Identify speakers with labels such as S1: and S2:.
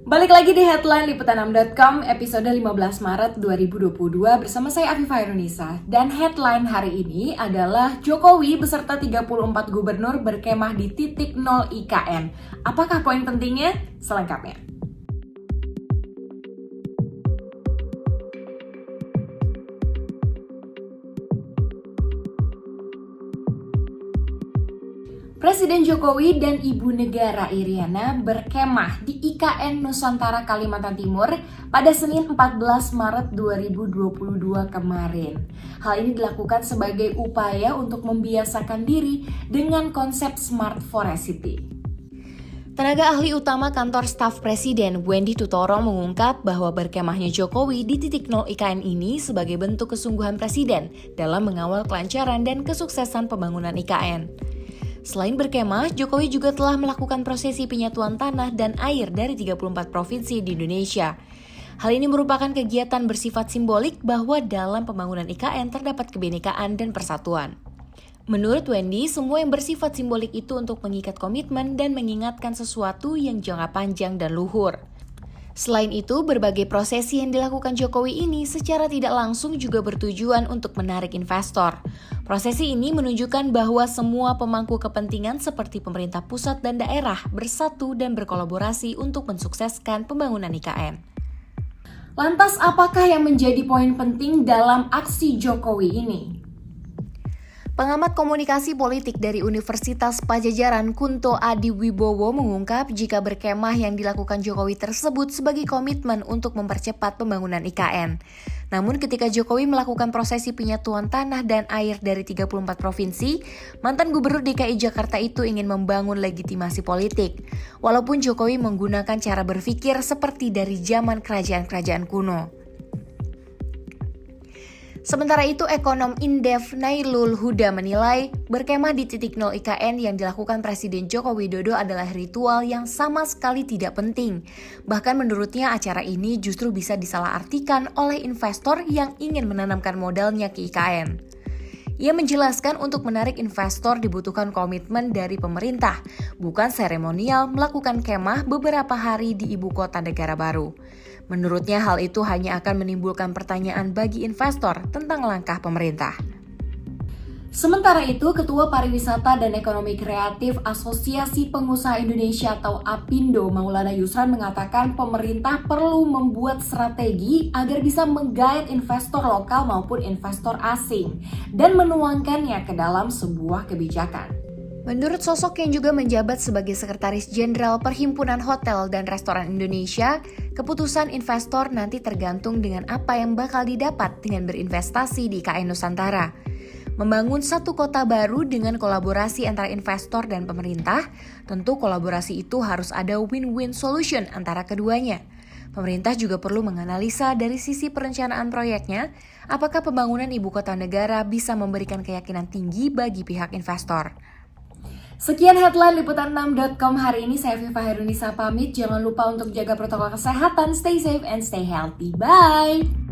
S1: Balik lagi di Headline Liputan6.com episode 15 Maret 2022 bersama saya Afifah Irunisa. Dan headline hari ini adalah Jokowi beserta 34 gubernur berkemah di titik nol IKN. Apakah poin pentingnya? Selengkapnya. Presiden Jokowi dan Ibu Negara Iriana berkemah di IKN Nusantara Kalimantan Timur pada Senin 14 Maret 2022 kemarin. Hal ini dilakukan sebagai upaya untuk membiasakan diri dengan konsep Smart Forest City. Tenaga ahli utama kantor staf Presiden, Wendy Tutorong, mengungkap bahwa berkemahnya Jokowi di titik nol IKN ini sebagai bentuk kesungguhan Presiden dalam mengawal kelancaran dan kesuksesan pembangunan IKN. Selain berkemah, Jokowi juga telah melakukan prosesi penyatuan tanah dan air dari 34 provinsi di Indonesia. Hal ini merupakan kegiatan bersifat simbolik bahwa dalam pembangunan IKN terdapat kebinekaan dan persatuan. Menurut Wendy, semua yang bersifat simbolik itu untuk mengikat komitmen dan mengingatkan sesuatu yang jangka panjang dan luhur. Selain itu, berbagai prosesi yang dilakukan Jokowi ini secara tidak langsung juga bertujuan untuk menarik investor. Prosesi ini menunjukkan bahwa semua pemangku kepentingan seperti pemerintah pusat dan daerah bersatu dan berkolaborasi untuk mensukseskan pembangunan IKN. Lantas, apakah yang menjadi poin penting dalam aksi Jokowi ini? Pengamat komunikasi politik dari Universitas Padjadjaran Kunto Adiwibowo mengungkap jika berkemah yang dilakukan Jokowi tersebut sebagai komitmen untuk mempercepat pembangunan IKN. Namun ketika Jokowi melakukan prosesi penyatuan tanah dan air dari 34 provinsi, mantan Gubernur DKI Jakarta itu ingin membangun legitimasi politik. Walaupun Jokowi menggunakan cara berpikir seperti dari zaman kerajaan-kerajaan kuno. Sementara itu, ekonom Indef Nailul Huda menilai berkemah di titik nol IKN yang dilakukan Presiden Joko Widodo adalah ritual yang sama sekali tidak penting. Bahkan menurutnya acara ini justru bisa disalahartikan oleh investor yang ingin menanamkan modalnya ke IKN. Ia menjelaskan untuk menarik investor dibutuhkan komitmen dari pemerintah, bukan seremonial melakukan kemah beberapa hari di ibu kota negara baru. Menurutnya hal itu hanya akan menimbulkan pertanyaan bagi investor tentang langkah pemerintah. Sementara itu, Ketua Pariwisata dan Ekonomi Kreatif Asosiasi Pengusaha Indonesia atau APindo, Maulana Yusran mengatakan pemerintah perlu membuat strategi agar bisa menggait investor lokal maupun investor asing dan menuangkannya ke dalam sebuah kebijakan. Menurut sosok yang juga menjabat sebagai Sekretaris Jenderal Perhimpunan Hotel dan Restoran Indonesia, keputusan investor nanti tergantung dengan apa yang bakal didapat dengan berinvestasi di IKN Nusantara. Membangun satu kota baru dengan kolaborasi antara investor dan pemerintah, tentu kolaborasi itu harus ada win-win solution antara keduanya. Pemerintah juga perlu menganalisa dari sisi perencanaan proyeknya, apakah pembangunan ibu kota negara bisa memberikan keyakinan tinggi bagi pihak investor. Sekian headline Liputan6.com hari ini. Saya Afifah Irunisa pamit. Jangan lupa untuk jaga protokol kesehatan, stay safe and stay healthy. Bye!